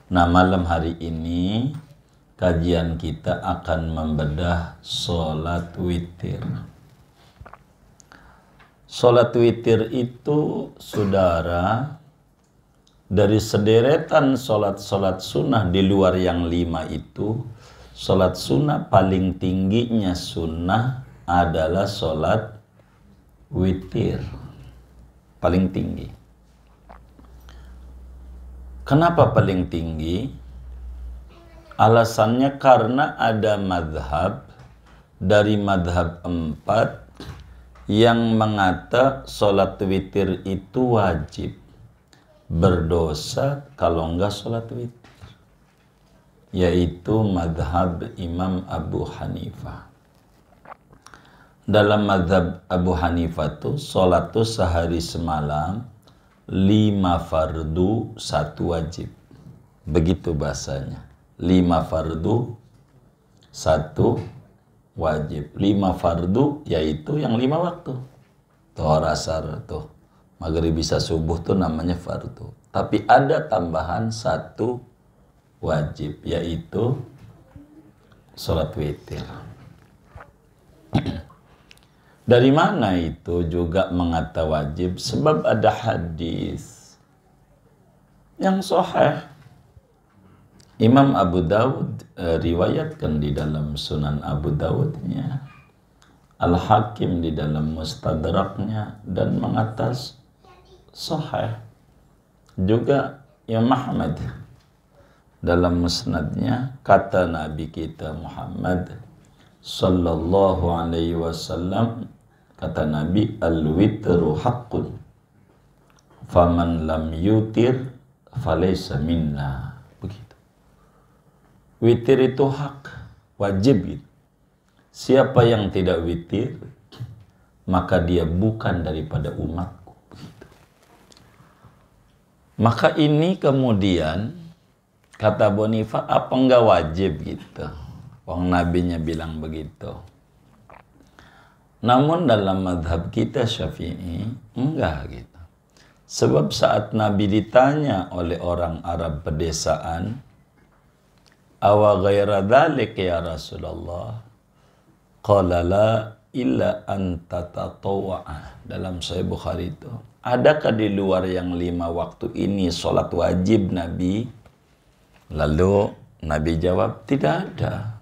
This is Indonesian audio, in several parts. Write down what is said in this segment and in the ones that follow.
Nah, malam hari ini kajian kita akan membedah sholat witir. Sholat witir itu, saudara, dari sederetan sholat-sholat sunnah di luar yang 5 itu, sholat sunnah paling tingginya sunnah adalah sholat witir. Paling tinggi. Kenapa paling tinggi? Alasannya karena ada madhab dari madhab 4 yang mengata sholat witir itu wajib, berdosa kalau enggak sholat witir, yaitu madhab Imam Abu Hanifah. Dalam madhab Abu Hanifah itu sholat itu sehari semalam 5 fardu 1 wajib, begitu bahasanya. 5 fardu 1 wajib. 5 fardu yaitu yang 5 waktu. Tuh asar tuh maghrib bisa subuh tuh namanya fardu. Tapi ada tambahan 1 wajib, yaitu sholat witir. Dari mana itu juga mengata wajib? Sebab ada hadis yang sahih. Imam Abu Dawud riwayatkan di dalam Sunan Abu Dawudnya, Al-Hakim di dalam Mustadraknya, dan mengatas sahih. Juga Imam Ahmad dalam Musnadnya, kata Nabi kita Muhammad sallallahu alaihi wasallam, kata Nabi, al-witru haqqun faman lam yutir falaysa minna. Begitu. Witir itu hak, wajib gitu. Siapa yang tidak witir, maka dia bukan daripada umatku. Begitu. Maka ini kemudian kata Bonifah, apa enggak wajib gitu? Wong nabinya bilang begitu. Namun dalam madhab kita Syafi'i enggak gitu. Sebab saat Nabi ditanya oleh orang Arab pedesaan, awa ghaira dzalik ya Rasulullah, qala la illa an tatatawwa. Dalam Sahih Bukhari itu, adakah di luar yang 5 waktu ini sholat wajib Nabi? Lalu Nabi jawab, tidak ada,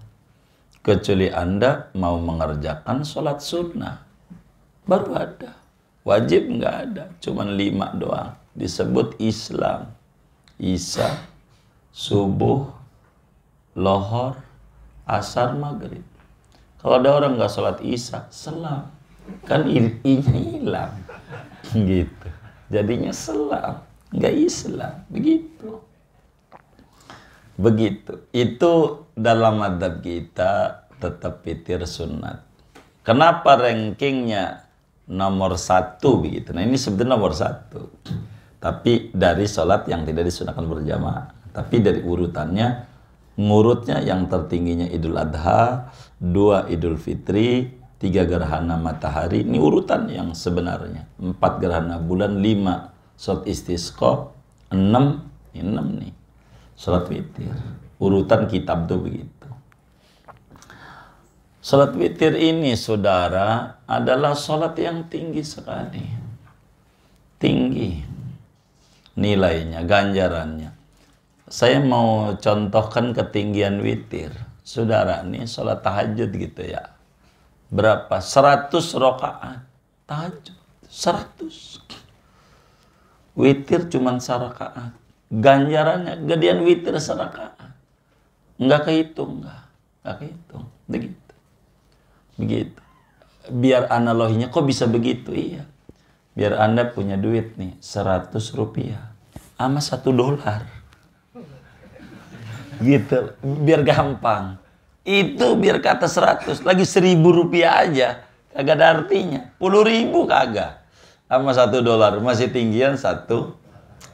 kecuali Anda mau mengerjakan sholat sunnah, baru ada. Wajib nggak ada, cuman 5 doang. Disebut Islam, Isya, subuh, lohor, asar, maghrib. Kalau ada orang nggak sholat Isya, selam, kan i-nya hilang, gitu. Jadinya selam, nggak Islam, begitu. Begitu. Itu dalam madhab kita tetap witir sunat. Kenapa rankingnya nomor 1 begitu? Nah, ini sebetulnya nomor 1. Tapi dari sholat yang tidak disunahkan berjamaah. Tapi dari urutannya, ngurutnya yang tertingginya Idul Adha, 2 Idul Fitri, 3 gerhana matahari. Ini urutan yang sebenarnya. 4 gerhana bulan, 5 sholat istisqa, 6 nih sholat witir. Urutan kitab tuh begitu. Sholat witir ini, saudara, adalah sholat yang tinggi sekali. Tinggi nilainya, ganjarannya. Saya mau contohkan ketinggian witir. Saudara, ini sholat tahajud gitu ya. Berapa? 100 rakaat. Tahajud. 100. Witir cuma 1 rakaat. Ganjarannya gedean witir 1 rakaat. Enggak kehitung, enggak kehitung. Begitu. Biar analoginya kok bisa begitu? Iya. Biar Anda punya duit nih 100 rupiah sama $1. Gitu. Biar gampang. Itu biar kata 100, lagi 1.000 rupiah aja. Kagak ada artinya. 10.000 kagak. Sama $1 masih tinggian $1.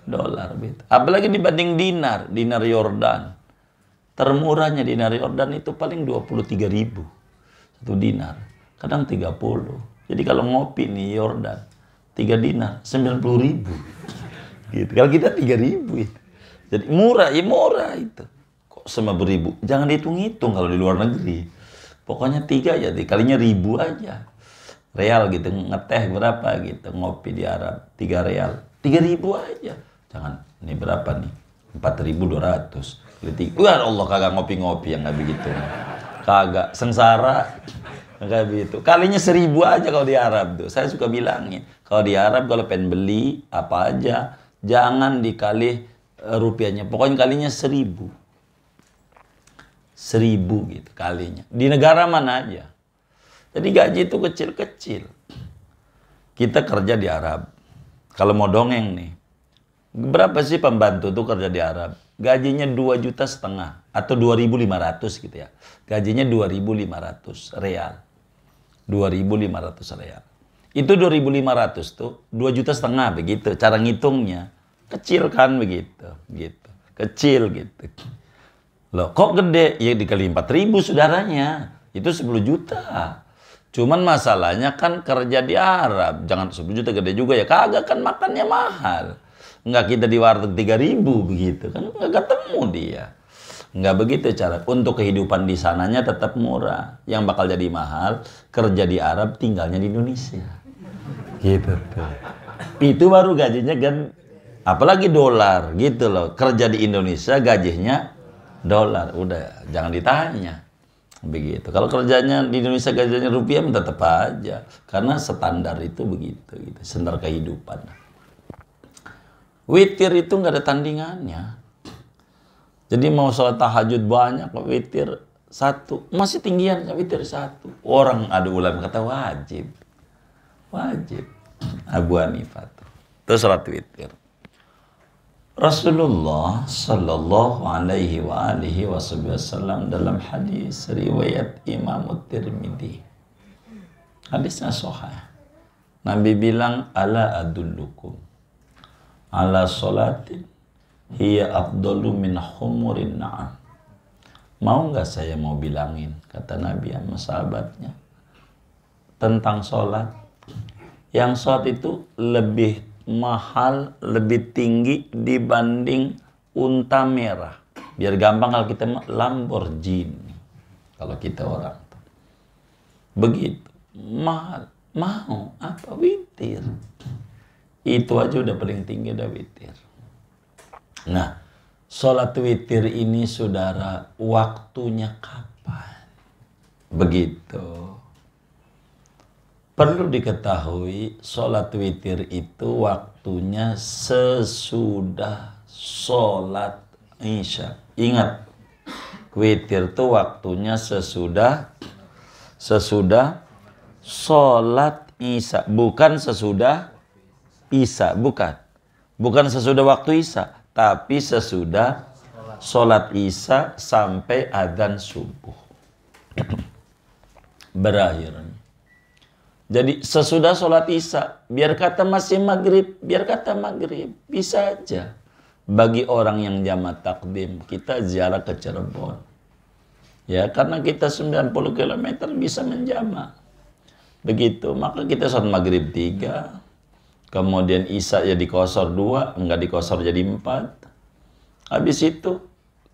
Gitu. Apalagi dibanding dinar Yordan. Termurahnya dinar Yordan itu paling 23.000. 1 dinar. Kadang 30. Jadi kalau ngopi nih Yordan, 3 dinar 90.000. Gitu. Kalau kita 3.000 itu. Jadi murah, ya murah itu. Kok sama beribu? Jangan dihitung-hitung kalau di luar negeri. Pokoknya 3 aja, kalinya 1.000 aja. Real gitu, ngeteh berapa gitu, ngopi di Arab 3 real, 3.000 aja. Jangan, ini berapa nih? 4.200. Wah Allah, kagak ngopi-ngopi yang nggak begitu. Kagak, sengsara. Nggak begitu. Kalinya 1.000 aja kalau di Arab tuh. Saya suka bilangin, kalau di Arab kalau pengen beli apa aja, jangan dikali rupiahnya. Pokoknya kalinya 1.000. 1.000 gitu kalinya. Di negara mana aja. Jadi gaji itu kecil-kecil. Kita kerja di Arab. Kalau mau dongeng nih. Berapa sih pembantu tuh kerja di Arab? Gajinya 2,5 juta atau 2.500 gitu ya. Gajinya 2.500 real. 2.500 real. Itu 2.500 tuh 2,5 juta begitu cara ngitungnya. Kecil kan begitu, gitu. Kecil gitu. Loh, kok gede? Ya dikali 4.000 saudaranya. Itu 10 juta. Cuman masalahnya kan kerja di Arab. Jangan 10 juta gede juga ya. Kagak, kan makannya mahal. Enggak, kita di warteg 3.000 begitu. Kan enggak ketemu dia. Enggak begitu cara. Untuk kehidupan di sananya tetap murah. Yang bakal jadi mahal, kerja di Arab, tinggalnya di Indonesia. Gitu tuh. Itu baru gajinya kan. Apalagi dolar gitu loh. Kerja di Indonesia gajinya dolar. Udah, jangan ditanya. Begitu. Kalau kerjanya di Indonesia gajinya rupiah tetap aja. Karena standar itu begitu. Gitu. Standar kehidupan. Witir itu nggak ada tandingannya. Jadi mau sholat tahajud banyak, witir 1. Masih tinggian witir 1. Orang ada ulama kata wajib. Wajib. Abu Hanifah. Itu sholat witir. Rasulullah sallallahu alaihi wa alihi wasallam dalam hadis riwayat Imam Tirmidzi. Hadisnya sahih. Nabi bilang, ala adullukum ala salatin hiya afdalu min humurin na'am. Mau nggak saya mau bilangin, kata Nabi sama sahabatnya, tentang sholat. Yang sholat itu lebih mahal, lebih tinggi dibanding unta merah. Biar gampang kalau kita Lamborghini. Kalau kita orang. Begitu. Mahal. Mau apa? Witir. Itu aja udah paling tinggi, udah witir. Nah, sholat witir ini saudara, waktunya kapan? Begitu. Perlu diketahui, sholat witir itu waktunya sesudah sholat isya. Ingat, witir itu waktunya sesudah sholat isya. Bukan sesudah isya, bukan sesudah waktu isya, tapi sesudah sholat isya sampai adzan subuh. Berakhir. Jadi sesudah sholat isya, biar kata masih maghrib, bisa aja. Bagi orang yang jamak takdim, kita ziarah ke Cirebon. Ya, karena kita 90 km bisa menjamak. Begitu, maka kita sholat maghrib 3, kemudian isya ya dikosor 2, enggak dikosor jadi 4. Habis itu,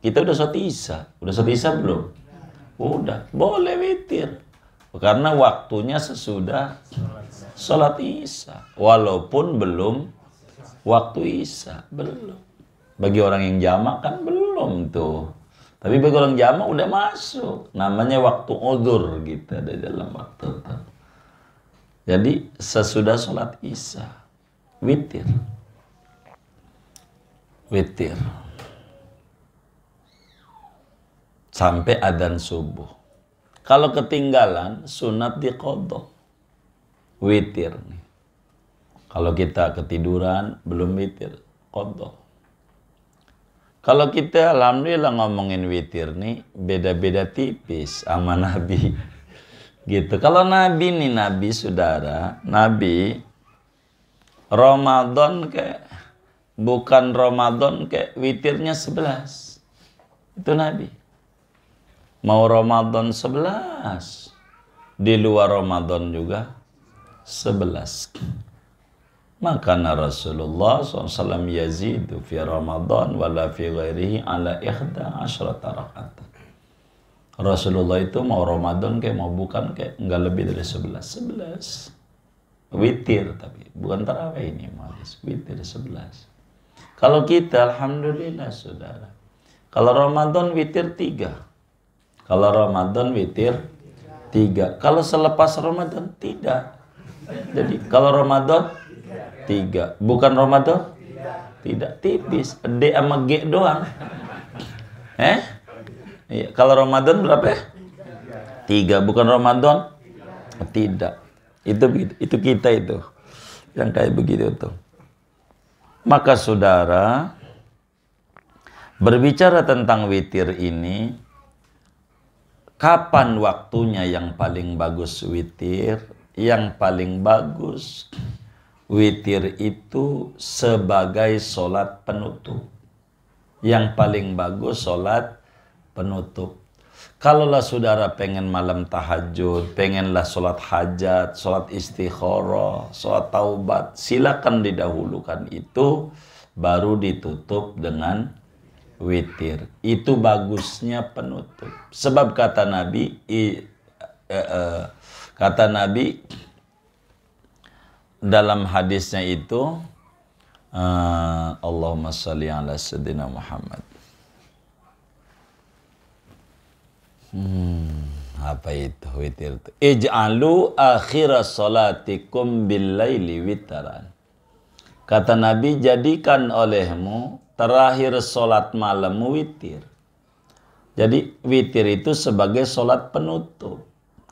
kita udah sholat isya. Udah sholat isya belum? Udah, boleh witir. Karena waktunya sesudah sholat isya. Walaupun belum waktu isya. Belum. Bagi orang yang jamak kan belum tuh. Tapi bagi orang jamak udah masuk. Namanya waktu udzur gitu. Ada dalam waktu itu. Jadi sesudah sholat isya. Witir. Witir. Sampai adzan subuh. Kalau ketinggalan, sunat diqodho. Witir nih. Kalau kita ketiduran, belum witir, qodho. Kalau kita alhamdulillah ngomongin witir nih, beda-beda tipis sama Nabi. Gitu. Kalau Nabi nih, Nabi saudara, Nabi Ramadan bukan Ramadan witirnya 11. Itu Nabi. Mau Ramadan 11, di luar Ramadan juga 11. Maka Rasulullah SAW yazidu fi Ramadan wala fi ghairihi ala ikhda asyrata rakaat. Rasulullah itu mau Ramadan kayak mau bukan kayak enggak lebih dari 11 witir, tapi bukan tarawih ini, malis witir 11. Kalau kita alhamdulillah saudara, kalau Ramadan witir 3, kalau Ramadan witir 3, kalau selepas Ramadan tidak. Jadi kalau Ramadan 3, bukan Ramadan tidak, tipis, D sama G doang. Iya, kalau Ramadan berapa? 3, bukan Ramadan tidak. Itu kita itu yang kayak begitu tuh. Maka saudara, berbicara tentang witir ini, kapan waktunya yang paling bagus witir? Yang paling bagus witir itu sebagai sholat penutup. Yang paling bagus sholat penutup. Kalaulah saudara pengen malam tahajud, pengenlah sholat hajat, sholat istikharah, sholat taubat, silakan didahulukan itu, baru ditutup dengan witir. Itu bagusnya penutup. Sebab kata Nabi dalam hadisnya itu, Allahumma shalli ala sayyidina Muhammad. Apa itu witir itu? Ij'alu akhira salatikum bil-laili witaran. Kata Nabi, jadikan olehmu terakhir solat malammu witir. Jadi witir itu sebagai solat penutup.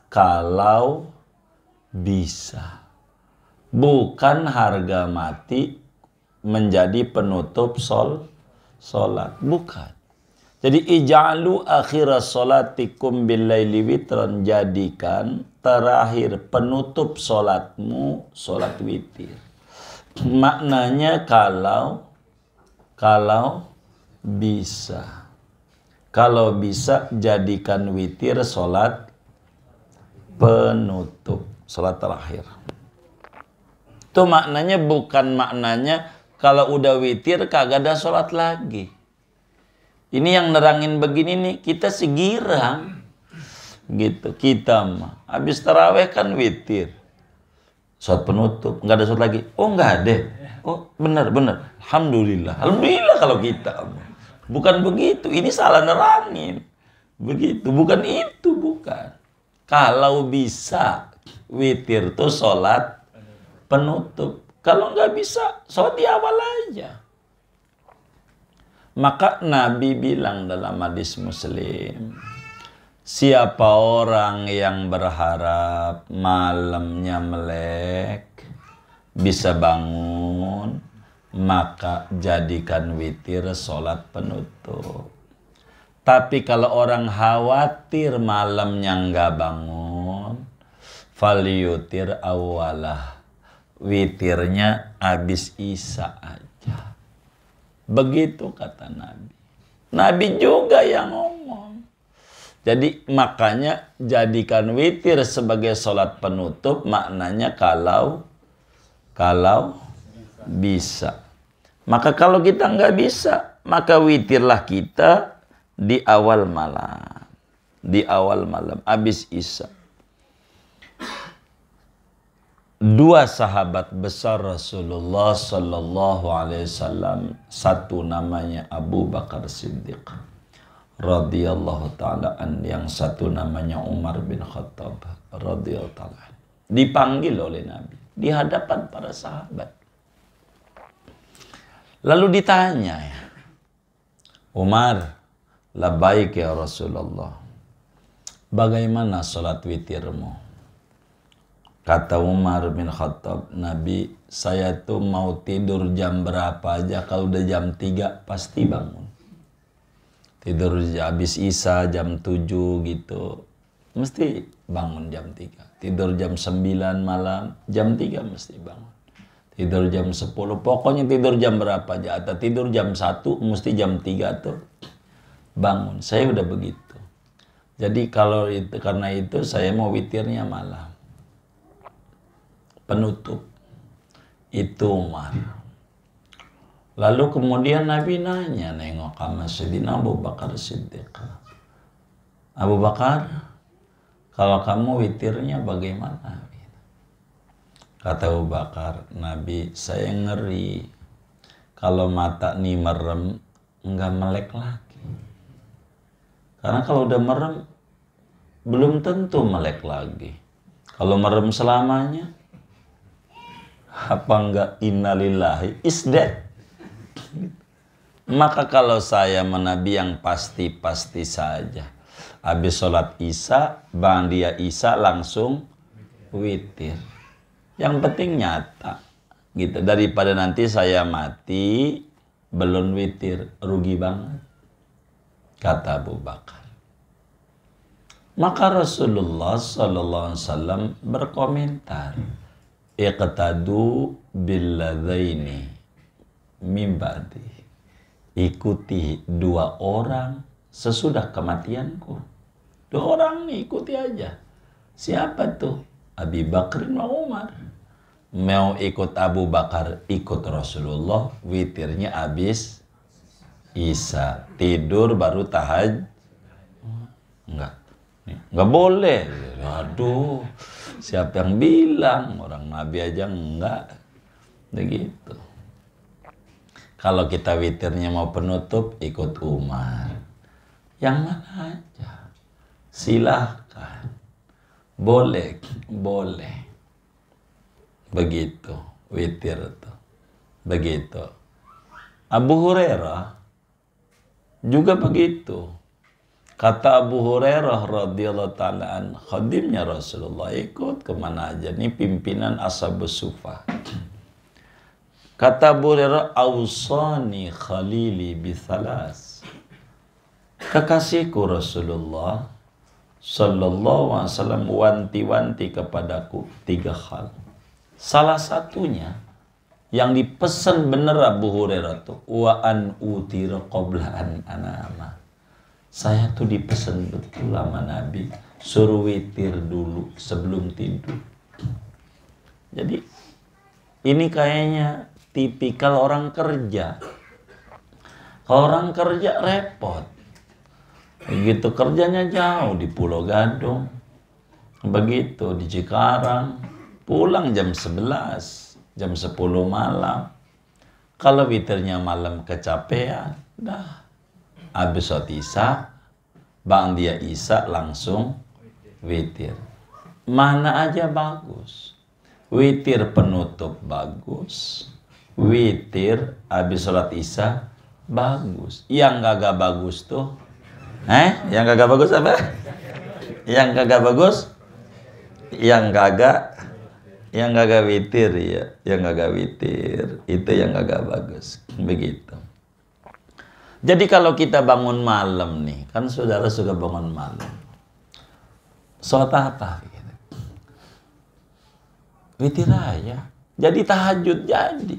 Kalau bisa. Bukan harga mati menjadi penutup solat. Bukan. Jadi ij'alu akhira salatikum bil-laili witran, jadikan terakhir penutup solatmu solat witir. Maknanya kalau bisa. Kalau bisa jadikan witir solat penutup, solat terakhir. Itu maknanya, bukan maknanya kalau udah witir kagak ada solat lagi. Ini yang nerangin begini nih, kita segirang gitu. Kita mah habis taraweh kan witir, sholat penutup, nggak ada sholat lagi. Oh nggak ada. Oh benar. Alhamdulillah kalau kita. Bukan begitu. Ini salah nerangin. Begitu. Bukan itu, bukan. Kalau bisa witir tuh sholat penutup. Kalau nggak bisa, sholat di awal aja. Maka Nabi bilang dalam hadis Muslim, siapa orang yang berharap malamnya melek bisa bangun, maka jadikan witir sholat penutup. Tapi kalau orang khawatir malamnya nggak bangun, falyutir awalah, witirnya habis isya aja. Begitu kata Nabi. Nabi juga yang ngomong. Jadi makanya jadikan witir sebagai sholat penutup, maknanya kalau bisa. Maka kalau kita nggak bisa, maka witirlah kita di awal malam. Di awal malam, habis isya. Dua sahabat besar Rasulullah Sallallahu Alaihi Wasallam, satu namanya Abu Bakar Siddiq radhiyallahu taala an, yang satu namanya Umar bin Khattab radhiyallahu taala, dipanggil oleh Nabi di hadapan para sahabat. Lalu ditanya, Umar, labbaik ya Rasulullah, bagaimana salat witirmu? Kata Umar bin Khattab, Nabi, saya tuh mau tidur jam berapa aja, kalau udah jam 3 pasti bangun. Tidur habis isya jam 7 gitu, mesti bangun jam 3. Tidur jam 9 malam, jam 3 mesti bangun. Tidur jam 10, pokoknya tidur jam berapa aja. Atau tidur jam 1, mesti jam 3 tuh bangun. Saya udah begitu. Jadi kalau itu, karena itu saya mau witirnya malam. Penutup. Itu Umar. Lalu kemudian Nabi nengok sama Sayyidina Abu Bakar Siddiq. Abu Bakar, kalau kamu witirnya bagaimana? Kata Abu Bakar, Nabi, saya ngeri kalau mata nih merem, nggak melek lagi. Karena kalau udah merem, belum tentu melek lagi. Kalau merem selamanya, apa enggak innalillahi is dead. Maka kalau saya menabi yang pasti-pasti saja. Habis sholat Isya, bang dia Isya langsung witir. Yang penting nyata. Gitu. Daripada nanti saya mati, belum witir. Rugi banget. Kata Abu Bakar. Maka Rasulullah SAW berkomentar. Iqtadu billadaini min ba'di. Ikuti dua orang sesudah kematianku. Dua orang nih ikuti aja. Siapa tuh? Abi Bakr dan Umar. Mau ikut Abu Bakar, ikut Rasulullah. Witirnya habis Isya. Tidur baru tahajud. Enggak boleh. Aduh, siapa yang bilang? Orang Nabi aja enggak. Begitu. Kalau kita witirnya mau penutup, ikut Umar. Yang mana aja. Silahkan. Boleh. Begitu. Witir itu. Begitu. Abu Hurairah juga begitu. Kata Abu Hurairah radhiyallahu ta'ala an, khadimnya Rasulullah, ikut kemana aja. Ini pimpinan Ashabus Suffah. Kata Abu Hurairah, awsani khalili bithalas. Kekasihku Rasulullah sallallahu alaihi wasallam wanti-wanti kepadaku 3 hal. Salah satunya yang dipesan bener Abu Hurairah tuh, wa an utira qabla an anama. Saya tuh dipesan betul sama Nabi, suruh witir dulu sebelum tidur. Jadi ini kayaknya tipikal orang kerja. Kalau orang kerja repot. Begitu kerjanya jauh di Pulau Gadung. Begitu di Cikarang. Pulang jam 11, jam 10 malam. Kalau witirnya malam kecapean, dah. Habis sholat Isya, bang dia Isya langsung witir. Mana aja bagus. Witir penutup bagus. Witir habis sholat Isya bagus. Yang kagak bagus tuh, yang kagak bagus apa? Yang kagak bagus? Yang kagak witir ya. Yang kagak witir itu yang kagak bagus. Begitu. Jadi kalau kita bangun malam nih, kan saudara suka bangun malam. Sholat apa? Witir aja. Jadi tahajud jadi.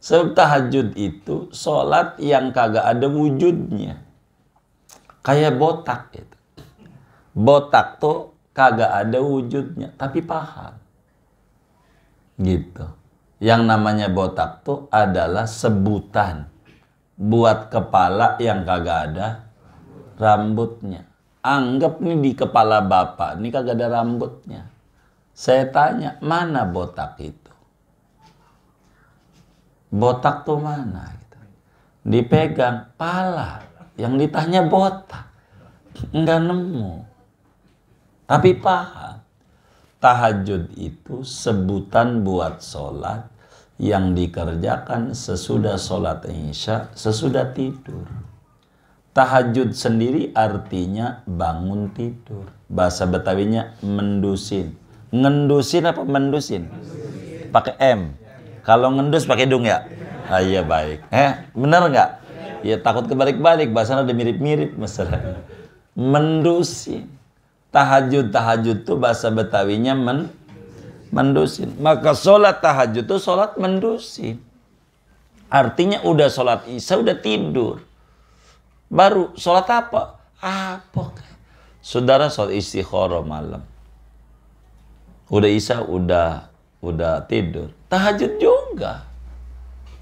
Sebab tahajud itu sholat yang kagak ada wujudnya. Kayak botak gitu. Botak tuh kagak ada wujudnya, tapi paham. Gitu. Yang namanya botak tuh adalah sebutan buat kepala yang kagak ada rambutnya. Anggap nih di kepala bapak, ini kagak ada rambutnya. Saya tanya, mana botak itu? Botak tuh mana? Gitu. Dipegang, pala. Yang ditanya botak. Enggak nemu. Tapi paham. Tahajud itu sebutan buat sholat yang dikerjakan sesudah sholat Isya, sesudah tidur. Tahajud sendiri artinya bangun tidur. Bahasa Betawinya mendusin. Ngendusin apa mendusin? Pakai M. Kalau ngendus pakai dung ya? Ah, iya baik. Benar nggak? Ya takut kebalik-balik. Bahasanya ada mirip-mirip masalah. Mendusin. Tahajud tuh bahasa Betawinya mendusin. Maka sholat tahajud itu sholat mendusin. Artinya udah sholat Isya udah tidur. Baru sholat apa? Saudara sholat istikharah malam. Udah Isya udah tidur. Tahajud juga. juga.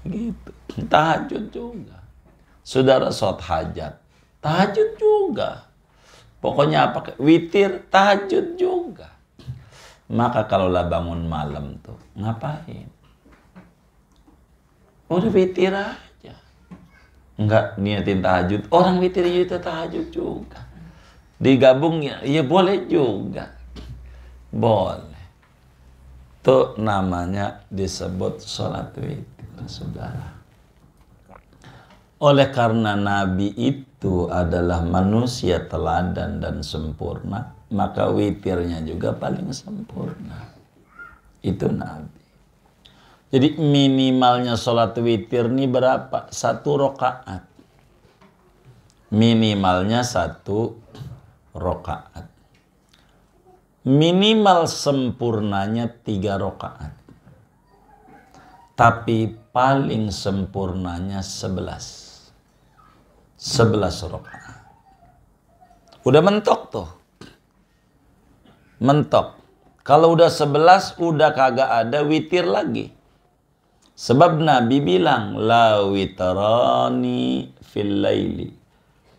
Gitu. Tahajud juga. Saudara sholat hajat, tahajud juga. Pokoknya apa? Witir, tahajud juga. Maka kalaulah bangun malam tuh, ngapain? Udah witir aja. Enggak niatin tahajud. Orang witir itu tahajud juga. Digabung ya boleh juga. Boleh. Itu namanya disebut sholat witir, saudara. Oleh karena Nabi itu adalah manusia teladan dan sempurna, maka witirnya juga paling sempurna. Itu Nabi. Jadi minimalnya sholat witir ini berapa? 1 rakaat. Minimalnya 1 rakaat. Minimal sempurnanya 3 rakaat. Tapi paling sempurnanya 11. 11 rakaat. Udah mentok tuh. Mentok. Kalau udah 11 udah kagak ada witir lagi. Sebab Nabi bilang la witrani fil laili.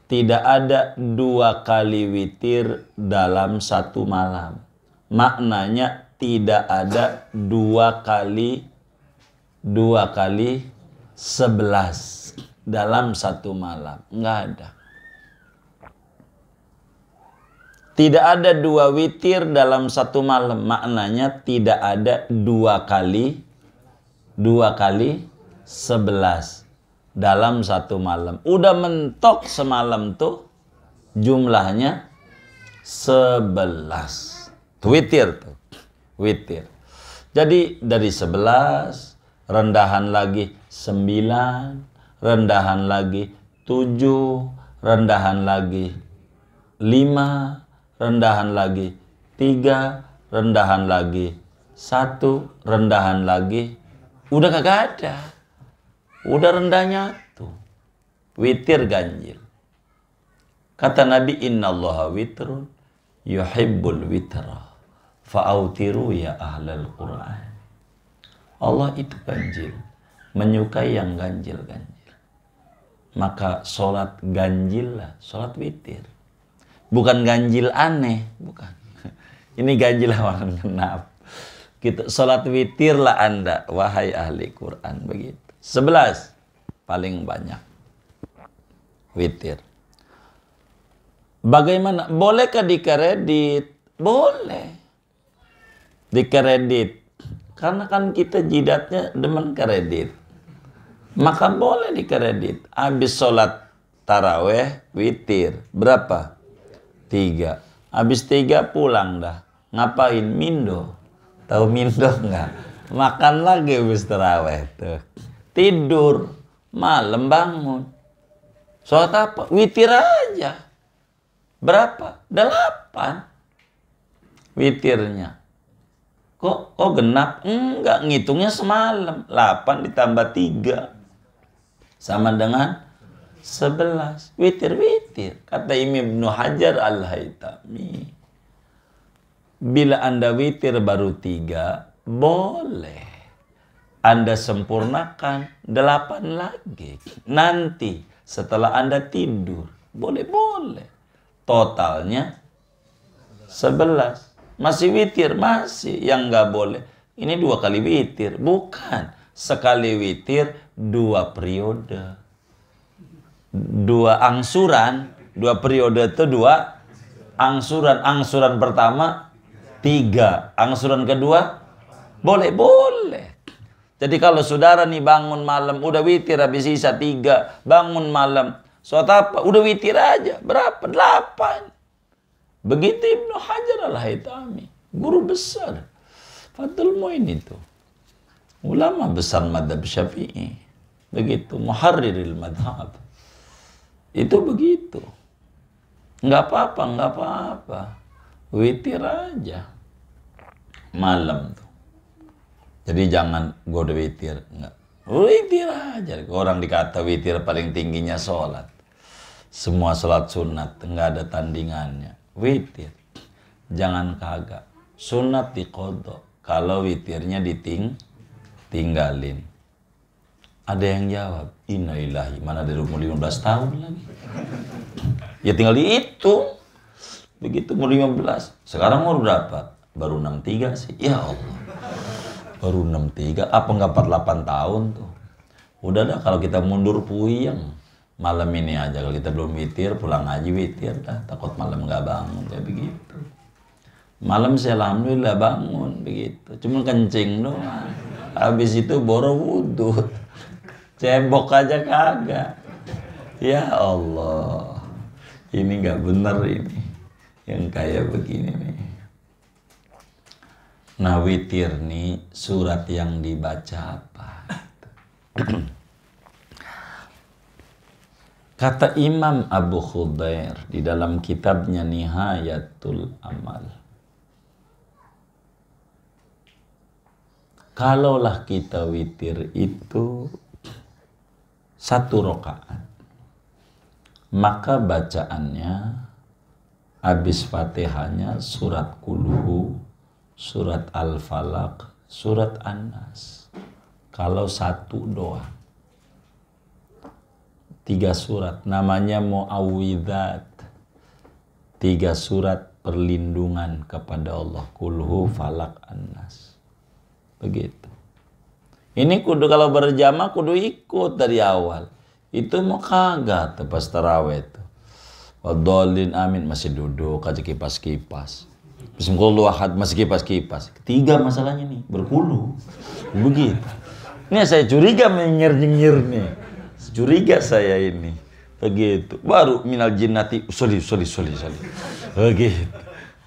Tidak ada 2 kali witir dalam 1 malam. Maknanya tidak ada 2 kali 11 dalam 1 malam. Enggak ada. Tidak ada 2 witir dalam 1 malam. Maknanya tidak ada 2 kali 11 dalam 1 malam. Udah mentok semalam tuh jumlahnya 11. Witir tuh. Witir. Jadi dari 11 rendahan lagi 9, rendahan lagi 7, rendahan lagi 5, rendahan lagi 3, rendahan lagi 1, rendahan lagi. Udah kagak ada. Udah rendahnya tuh. Witir ganjil. Kata Nabi, innallaha witrun yuhibbul witra. Fa'autiru ya ahlal Qur'an. Allah itu ganjil. Menyukai yang ganjil-ganjil. Maka sholat ganjil lah. Sholat witir. Bukan ganjil aneh. Bukan. Ini ganjil awal genap. Gitu. Sholat witir lah Anda. Wahai ahli Quran. Begitu. 11. Paling banyak. Witir. Bagaimana? Bolehkah dikredit? Boleh. Dikredit. Karena kan kita jidatnya demen kredit. Maka boleh dikredit. Habis sholat taraweh, witir. Berapa? 3. Habis 3 pulang dah. Ngapain? Mindo. Tahu mindo nggak? Makan lagi habis taraweh tuh. Tidur. Malam bangun. Sholat apa? Witir aja. Berapa? 8. Witirnya. Kok genap? Enggak, ngitungnya semalam. 8 ditambah 3. Sama dengan 11. Witir-witir. Kata Imam Ibnu Hajar Al-Haytami. Bila Anda witir baru 3, boleh. Anda sempurnakan 8 lagi. Nanti setelah Anda tidur. Boleh-boleh. Totalnya 11. Masih witir, masih. Yang nggak boleh. Ini 2 kali witir. Bukan. Sekali witir, 2 periode. 2 angsuran. 2 periode itu 2 angsuran. Angsuran pertama 3. Angsuran kedua boleh. Jadi kalau saudara nih bangun malam udah witir habis sisa 3, bangun malam sholat apa? Udah witir aja. Berapa? 8. Begitu Ibnu Hajar Al-Haytami, guru besar Fathul Muin itu. Ulama besar madhab Syafi'i. Begitu, muharriril madhab. Itu begitu. Nggak apa-apa. Witir aja. Malam tuh. Jadi jangan gue udah witir. Enggak. Witir aja. Orang dikata witir paling tingginya sholat. Semua sholat sunat. Nggak ada tandingannya. Witir. Jangan kagak. Sunat diqodho. Kalau witirnya tinggalin. Ada yang jawab, innalillahi, mana dari umur 15 tahun lagi. Ya tinggal di itu. Begitu umur 15. Sekarang umur berapa? Baru 63 sih. Ya Allah. Baru 63, apa nggak 48 tahun tuh. Udah dah kalau kita mundur puyeng. Malam ini aja kalau kita belum witir, pulang ngaji witir dah. Takut malam nggak bangun kayak begitu. Malam saya alhamdulillah bangun begitu. Cuma kencing doang. Habis itu boro wudhu. Cebok aja kagak. Ya Allah. Ini nggak bener ini. Yang kayak begini nih. Nah witir nih surat yang dibaca apa? Kata Imam Abu Khudair di dalam kitabnya Nihayatul Amal. Kalaulah kita witir itu 1 rakaat, maka bacaannya habis Fatihahnya surat Kulhu, surat Al-Falaq, surat An-Nas. Kalau 1 doang. 3 surat, namanya mu'awwidzat. 3 surat perlindungan kepada Allah. Kulhu, Falaq, An-Nas. Begitu. Ini kudu kalau berjamaah kudu ikut dari awal. Itu mau kagak pas tarawih itu. Wadhalin amin masih duduk aja kipas-kipas. Bismillahirrahmanirrahim masih kipas-kipas. Ketiga masalahnya nih, berkulu. Begitu. Ini saya curiga menyengir-nyengir nih. Curiga saya ini. Begitu. Baru minal jinnati soli. Begitu.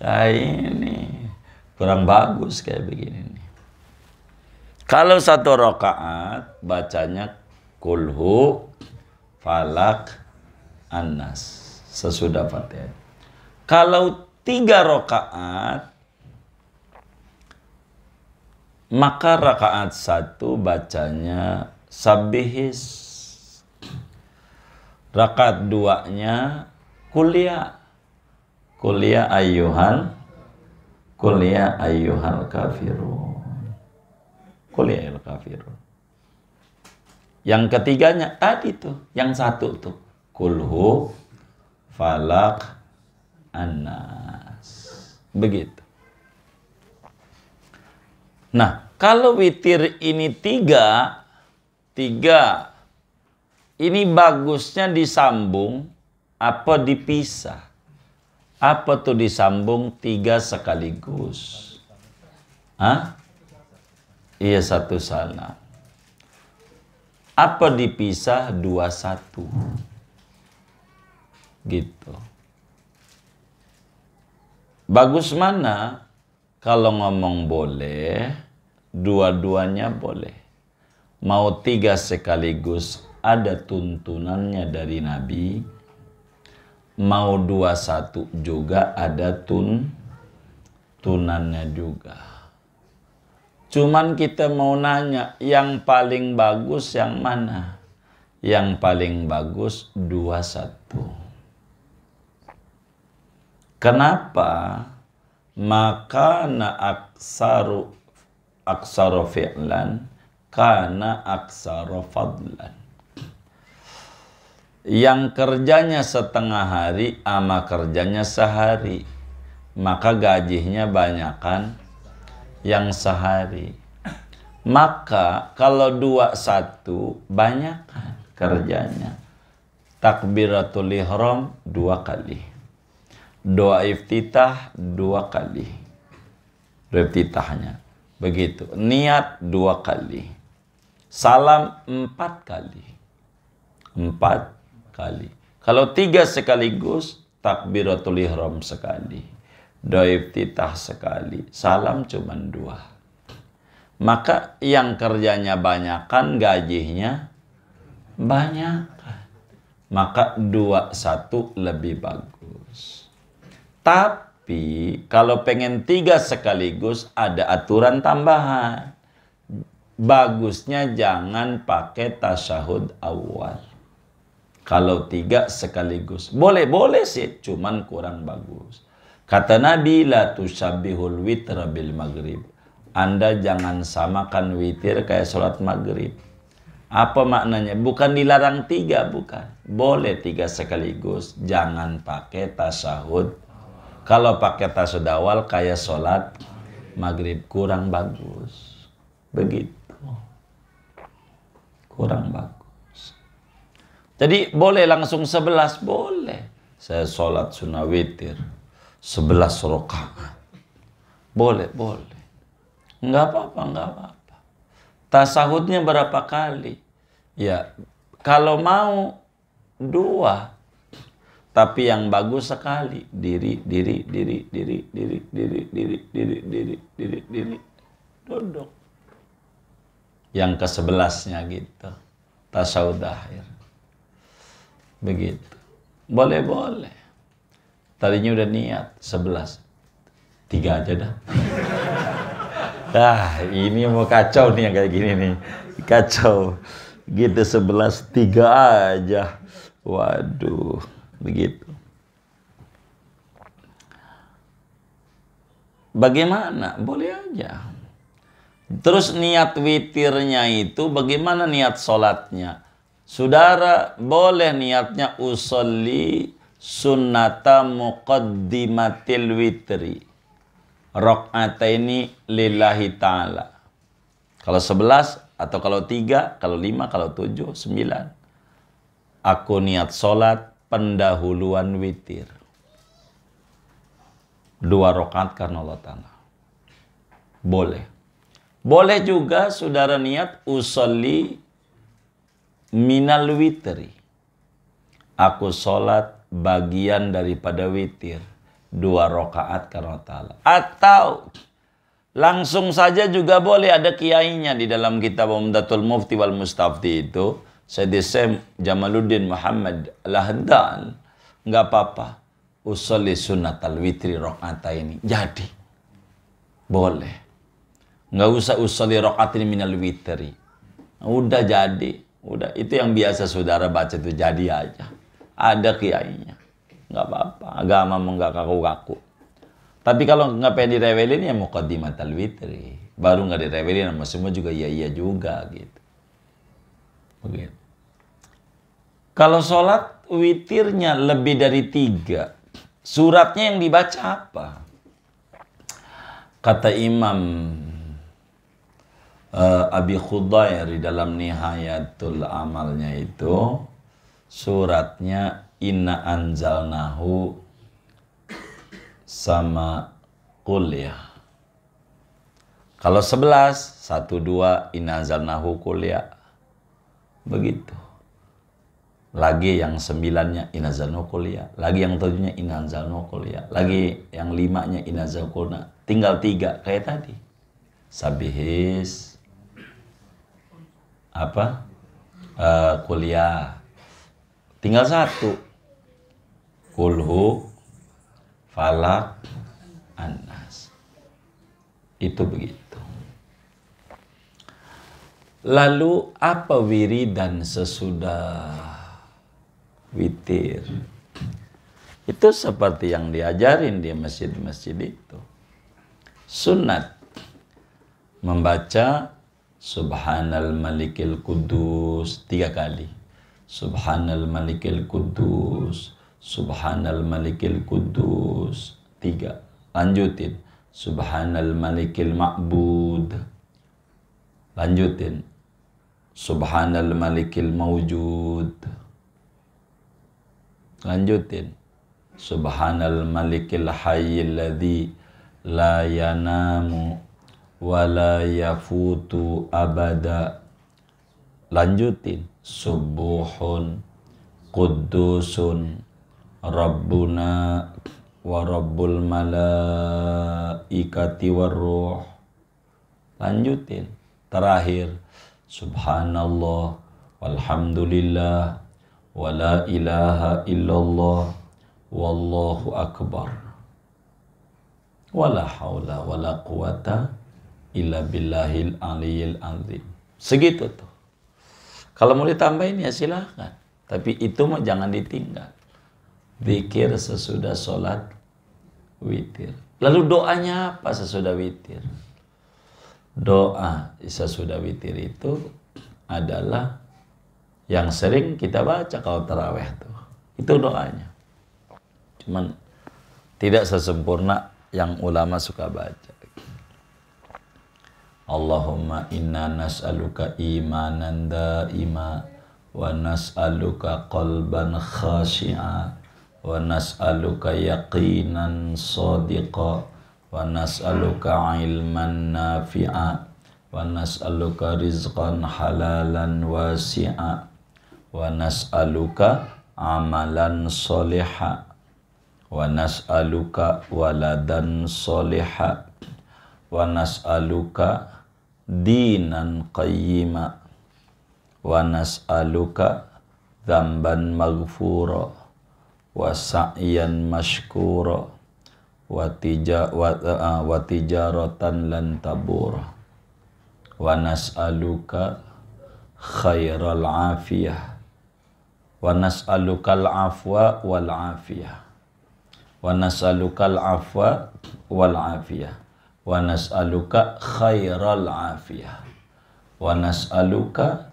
Nah ini kurang bagus kayak begini nih. Kalau 1 rakaat bacanya Kulhu, Falaq, An-Nas sesudah Fatihah. Kalau 3 rakaat maka rakaat 1 bacanya Sabbihis. Rakaat 2-nya Kuliah ayyuhal kafirun. Kuliah al-kafirun. Yang ketiganya tadi tuh, yang 1 tuh Kulhu, Falaq, An-Nas. Begitu. Nah, kalau witir ini 3, ini bagusnya disambung apa dipisah? Apa tuh disambung 3 sekaligus? Hah? Iya 1 salam. Apa dipisah 2-1? Gitu. Bagus mana? Kalau ngomong boleh, dua-duanya boleh. Mau 3 sekaligus ada tuntunannya dari Nabi. Mau 2-1 juga ada tuntunannya juga. Cuman kita mau nanya, yang paling bagus yang mana? Yang paling bagus 2-1. Kenapa? Maka aksaru fi'lan kana aksaru fadlan. Yang kerjanya setengah hari ama kerjanya sehari, maka gajinya banyakan yang sehari. Maka kalau 2-1 banyakan kerjanya. Takbiratul ihram 2 kali. Doa iftitah 2 kali. Doa iftitahnya. Begitu. Niat 2 kali. Salam 4 kali. 4 kali. Kalau 3 sekaligus, takbiratul ihram sekali. Doa iftitah sekali. Salam cuma 2. Maka yang kerjanya banyakan, gajinya banyakan. Maka 2-1 lebih bagus. Tapi kalau pengen 3 sekaligus ada aturan tambahan. Bagusnya jangan pakai tasyahud awal. Kalau 3 sekaligus. Boleh sih, cuman kurang bagus. Kata Nabi, la tusabbihul witra bil maghrib. Anda jangan samakan witir kayak sholat maghrib. Apa maknanya? Bukan dilarang 3, bukan. Boleh 3 sekaligus. Jangan pakai tasahud. Kalau pakai tasahud awal kayak sholat maghrib, kurang bagus. Begitu. Kurang bagus. Jadi boleh langsung 11, boleh. Saya sholat sunnah witir 11 rakaat. Boleh. Enggak apa-apa. Tasahudnya berapa kali? Ya, kalau mau 2. Tapi yang bagus sekali. Diri. Duduk. Yang ke-11-nya gitu. Tasawuf akhir. Begitu. Boleh. Tadinya udah niat 11. 3 aja dah. Ini mau kacau nih yang kayak gini nih. Kacau. Gitu 11, 3 aja. Waduh. Begitu. Bagaimana? Boleh aja. Terus niat witirnya itu bagaimana niat sholatnya? Saudara boleh niatnya usolli sunnata muqaddimatil witri. Rok'ataini lillahi ta'ala. Kalau 11 atau kalau 3, kalau 5, kalau 7, 9. Aku niat sholat pendahuluan witir. 2 rakaat karena Allah Ta'ala. Boleh. Boleh juga saudara niat usolli minal witri. Aku sholat bagian daripada witir. 2 rakaat karena Ta'ala. Atau langsung saja juga boleh, ada kiainya di dalam kitab Umdatul Mufti wal Mustafti itu. Sayyidi Syekh Jamaluddin Muhammad Al-Ahdan. Enggak apa-apa. Usolli sunnatal witri rakaataini. Jadi. Boleh. Enggak usah usolli rakaatin minal witri. Udah jadi. Udah. Itu yang biasa saudara baca itu jadi aja. Ada kiainya. Enggak apa-apa. Agama enggak kaku-kaku. Tapi kalau nggak pengen direwelin ya muqaddimatal witri. Baru nggak direwelin sama semua juga iya juga gitu. Begitu. Kalau sholat witirnya lebih dari 3, suratnya yang dibaca apa? Kata Imam Abi Khudair di dalam Nihayatul Amalnya itu, suratnya Inna anzalnahu sama kuliah. Kalau 11, 1, 2, Inna anzalnahu kuliah. Begitu. Lagi yang 9-nya Inna anzalnahu kuliah. Lagi yang 7-nya Inna anzalnahu kuliah. Lagi yang 5-nya Inna anzalnahu kuliah. Tinggal 3 kayak tadi. Sabihis. Apa? Kuliah. Tinggal 1. Kulhu. Falak. Anas. Itu begitu. Lalu apa wiridan sesudah witir? Itu seperti yang diajarin di masjid-masjid itu. Sunat. Membaca Subhanal Malikil Kudus 3 kali. Subhanal Malikil Kudus. Subhanal Malikil Kudus 3. Lanjutin. Subhanal Malikil Ma'bud. Lanjutin. Subhanal Malikil Mawjud. Lanjutin. Subhanal Malikil Hayyil Ladzi la yanamu wa la yafutu abada. Lanjutin. Subuhun Quddusun Rabbuna wa Rabbul Malaikati Warruh. Lanjutin. Terakhir, Subhanallah, walhamdulillah, wa la ilaha illallah, wallahu akbar. Wa la hawla wa la quwata illa billahil aliyil azim. Segitu tuh. Kalau mau ditambahin ya silahkan. Tapi itu mah jangan ditinggal. Zikir sesudah sholat witir. Lalu doanya apa sesudah witir? Doa sesudah witir itu adalah yang sering kita baca kalau tarawih tuh. Itu doanya. Cuman tidak sesempurna yang ulama suka baca. Allahumma inna nas'aluka imanan da'ima wa nas'aluka qalban khashi'a wa nas'aluka yaqinan sadiqa wa nas'aluka ilman nafi'a wa nas'aluka rizqan halalan wasi'a wa nas'aluka amalan soliha wa nas'aluka waladan soliha wa nas'aluka dinan qayyima wa nas'aluka dzamban maghfura wa sa'yan mashkura wa tijaratan lan tabura wa nas'aluka khairal afiyah wa nas'alukal afwa wal afiyah wa nas'alukal afwa wal afiyah wa nas'aluka khairal afiyah wa nas'aluka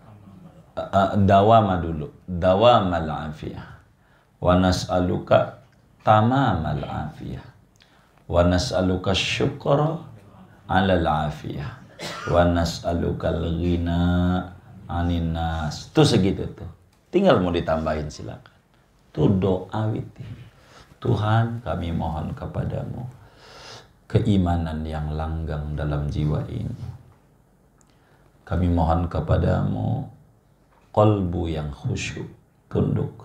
dawamal afiyah wa nas'aluka tamamal afiyah wa nas'aluka syukra alal afiyah wa nas'aluka al-ghina anin nas. Itu segitu tuh. Tinggal mau ditambahin silakan. Itu doa witir. Tuhan, kami mohon kepadamu keimanan yang langgang dalam jiwa ini. Kami mohon kepadamu qalbu yang khusyuk, tunduk,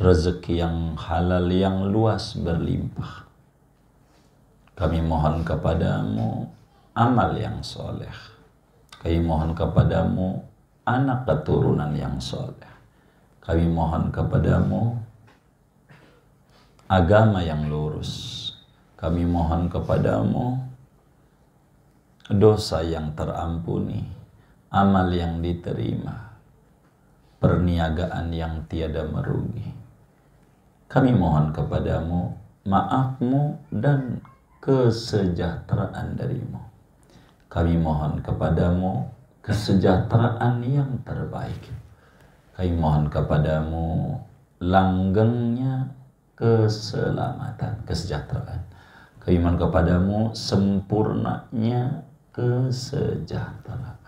rezeki yang halal yang luas berlimpah. Kami mohon kepadamu amal yang soleh. Kami mohon kepadamu anak keturunan yang soleh. Kami mohon kepadamu agama yang lurus. Kami mohon kepadamu dosa yang terampuni, amal yang diterima, perniagaan yang tiada merugi. Kami mohon kepadamu maafmu dan kesejahteraan darimu. Kami mohon kepadamu kesejahteraan yang terbaik. Kami mohon kepadamu langgengnya keselamatan, kesejahteraan. Kami mohon kepadamu sempurnanya kesejahteraan.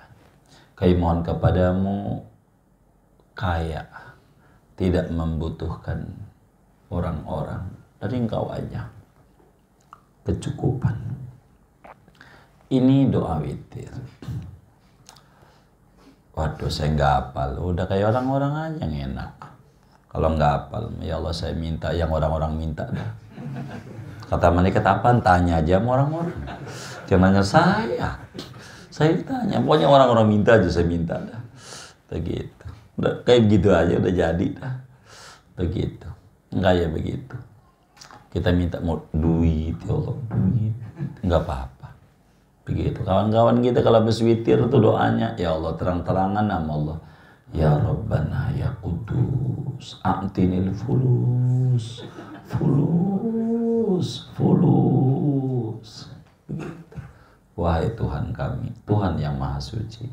Kami mohon kepadamu kaya, tidak membutuhkan orang-orang, dari Engkau aja. Kecukupan. Ini doa witir. Waduh, saya nggak hafal. Udah kayak orang-orang aja yang enak. Kalau nggak hafal, ya Allah saya minta yang orang-orang minta dah. Kata malaikat apaan? Tanya aja sama orang-orang. Jangan nanya saya. Saya tanya. Pokoknya orang-orang minta aja saya minta dah. Begitu. Udah kayak begitu aja udah jadi dah. Begitu. Enggak ya begitu. Kita minta mau duit, ya Allah, duit. Enggak apa-apa. Begitu. Kawan-kawan kita kalau habis witir tuh doanya, ya Allah terang-terangan nama Allah. Ya Rabbana ya Qudus, a'tinil fulus, fulus, fulus. Begitu. Wahai Tuhan kami, Tuhan yang Maha Suci,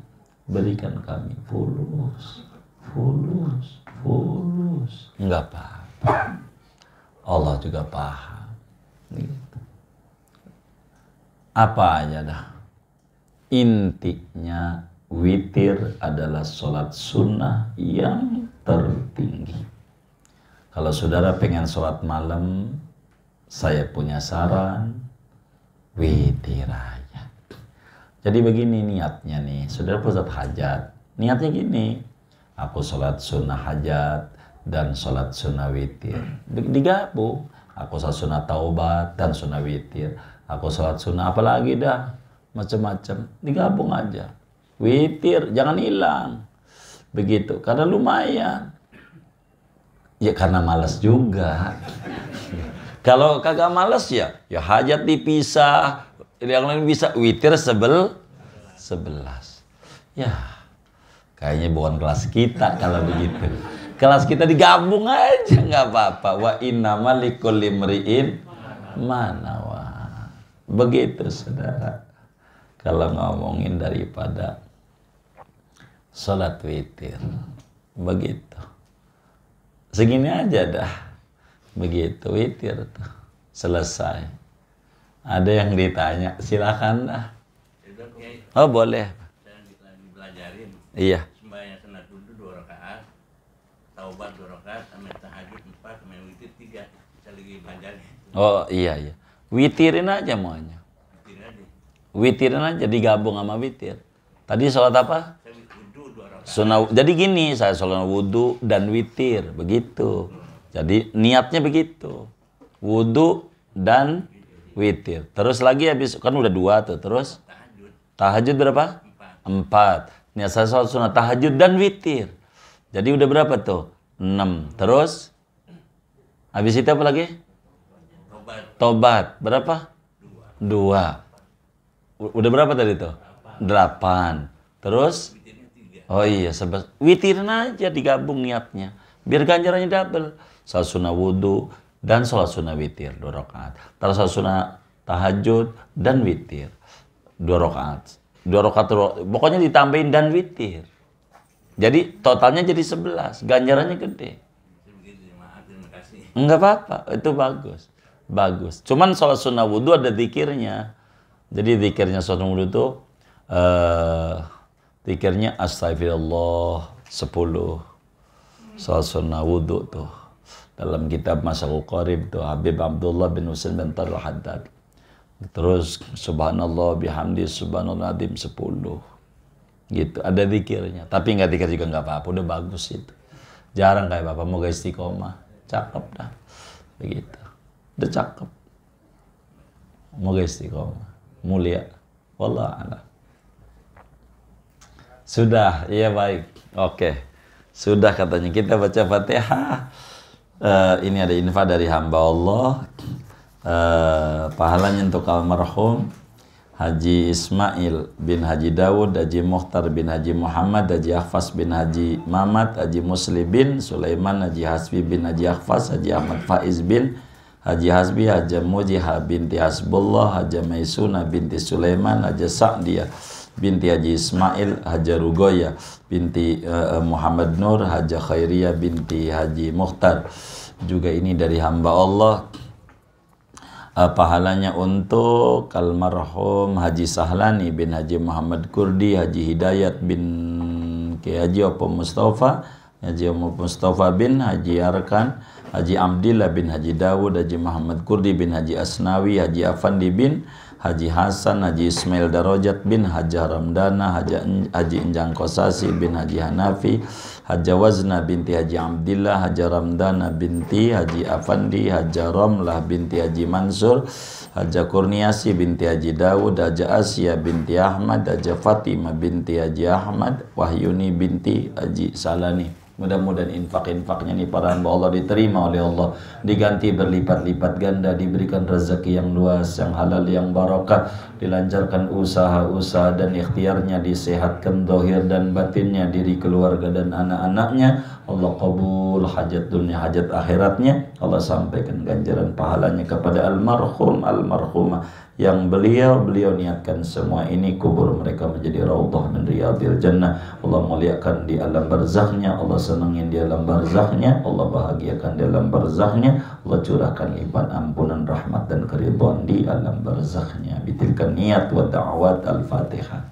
berikan kami fulus, fulus, fulus. Enggak apa-apa. Allah juga paham. Gitu. Apa aja dah. Intinya witir adalah sholat sunnah yang tertinggi. Kalau saudara pengen sholat malam, saya punya saran, witir aja. Jadi begini niatnya nih, saudara pusat hajat. Niatnya gini, aku sholat sunnah hajat dan sholat sunnah witir. Digabung, aku sholat sunnah taubat dan sunnah witir. Aku sholat sunnah apalagi dah, macam-macam. Digabung aja. Witir, jangan hilang. Begitu, karena lumayan. Ya karena malas juga. Kalau kagak malas ya hajat dipisah. Yang lain bisa witir 11. Ya, kayaknya bukan kelas kita kalau begitu. Kelas kita digabung aja, nggak apa-apa. Wa innamal likulli imri'in ma nawa. Begitu saudara. kalau ngomongin daripada sholat witir. Begitu. Segini aja dah. Begitu witir tuh. Selesai. Ada yang ditanya, silakan dah. Oh boleh. Dibelajarin. Iya. Sembahyang sunat wudu 2 rakaat, taubat 2 rakaat, sama tahajud 4, sama witir 3. Saya lagi belajarin. Oh iya. Witirin aja maunya. Witir aja. Witirin aja digabung sama witir. Tadi sholat apa? Saya wudu 2 rakaat. Sunnah. Jadi gini, saya sholat wudu dan witir, begitu. Jadi niatnya begitu. Wudu dan witir. Terus lagi habis kan udah 2 tuh. Terus tahajud berapa? 4. Niat saya sholat sunnah tahajud dan witir. Jadi udah berapa tuh? 6. Terus habis itu apa lagi? Tobat. Berapa? 2. Udah berapa tadi tuh? 8. Terus? Oh iya, 11. Witirin aja digabung niatnya. Biar ganjarannya double. Sholat sunnah wudu dan sholat sunnah witir 2 rakaat. Terus sholat sunnah tahajud dan witir 2 rakaat. 2 rakaat pokoknya ditambahin dan witir. Jadi totalnya jadi 11. Ganjarannya gede. Enggak apa-apa, itu bagus. Bagus. Cuman sholat sunnah wudu ada zikirnya. Jadi zikirnya sholat wudu itu zikirnya astagfirullah 10. Sholat sunnah wudu tuh. Dalam kitab Masyaikh Qarib tuh Habib Abdullah bin Husain bin Tarul Haddad. Terus subhanallah bihamdi subhanallah adim 10. Gitu, ada zikirnya. Tapi enggak zikir juga enggak apa-apa, udah bagus itu. Jarang kayak Bapak moga istiqomah. Cakep dah. Begitu. Udah cakep. Moga istiqomah. Mulia. Wallah a'lam. Sudah, iya baik. Oke. Sudah katanya kita baca Fatihah. Ini ada info dari hamba Allah. Pahalanya untuk almarhum Haji Ismail bin Haji Dawud, Haji Mukhtar bin Haji Muhammad, Haji Akhfas bin Haji Mamat, Haji Muslim bin Sulaiman, Haji Hasbi bin Haji Akhfas, Haji Ahmad Faiz bin Haji Hasbi, Haji Mujiha binti Hasbullah, Haji Maisuna binti Sulaiman, Haji Sa'diyah binti Haji Ismail, Haji Rugoya binti Muhammad Nur, Haji Khairiyah binti Haji Mukhtar. Juga ini dari hamba Allah. Pahalanya untuk almarhum Haji Sahlani bin Haji Muhammad Kurdi, Haji Hidayat bin Haji Opo Mustafa, Haji Opo Mustafa bin Haji Arkan, Haji Abdillah bin Haji Dawud, Haji Muhammad Kurdi bin Haji Asnawi, Haji Afandi bin Haji Hasan, Haji Ismail Darajat bin Haji Ramdana, Haji Injang Kosasi bin Haji Hanafi, Haji Wazna binti Haji Abdillah, Haji Ramdana binti Haji Afandi, Haji Ramlah binti Haji Mansur, Haji Kurniasi binti Haji Dawud, Haji Asya binti Ahmad, Haji Fatimah binti Haji Ahmad, Wahyuni binti Haji Salani. Mudah-mudahan infak-infaknya nih para hamba Allah diterima oleh Allah, diganti berlipat-lipat ganda, diberikan rezeki yang luas, yang halal, yang barakah, dilancarkan usaha-usaha dan ikhtiarnya, disehatkan zahir dan batinnya, diri keluarga dan anak-anaknya. Allah kabul hajat dunia, hajat akhiratnya. Allah sampaikan ganjaran pahalanya kepada almarhum, almarhumah yang beliau niatkan semua ini kubur mereka menjadi raudhah min riyadil jannah. Allah muliakan di alam barzahnya, Allah senangin di alam barzahnya, Allah bahagiakan di alam barzahnya, Allah curahkan lipat ampunan rahmat dan keridhaan di alam barzahnya. Bitilkan niat wa da'awat al-Fatihah.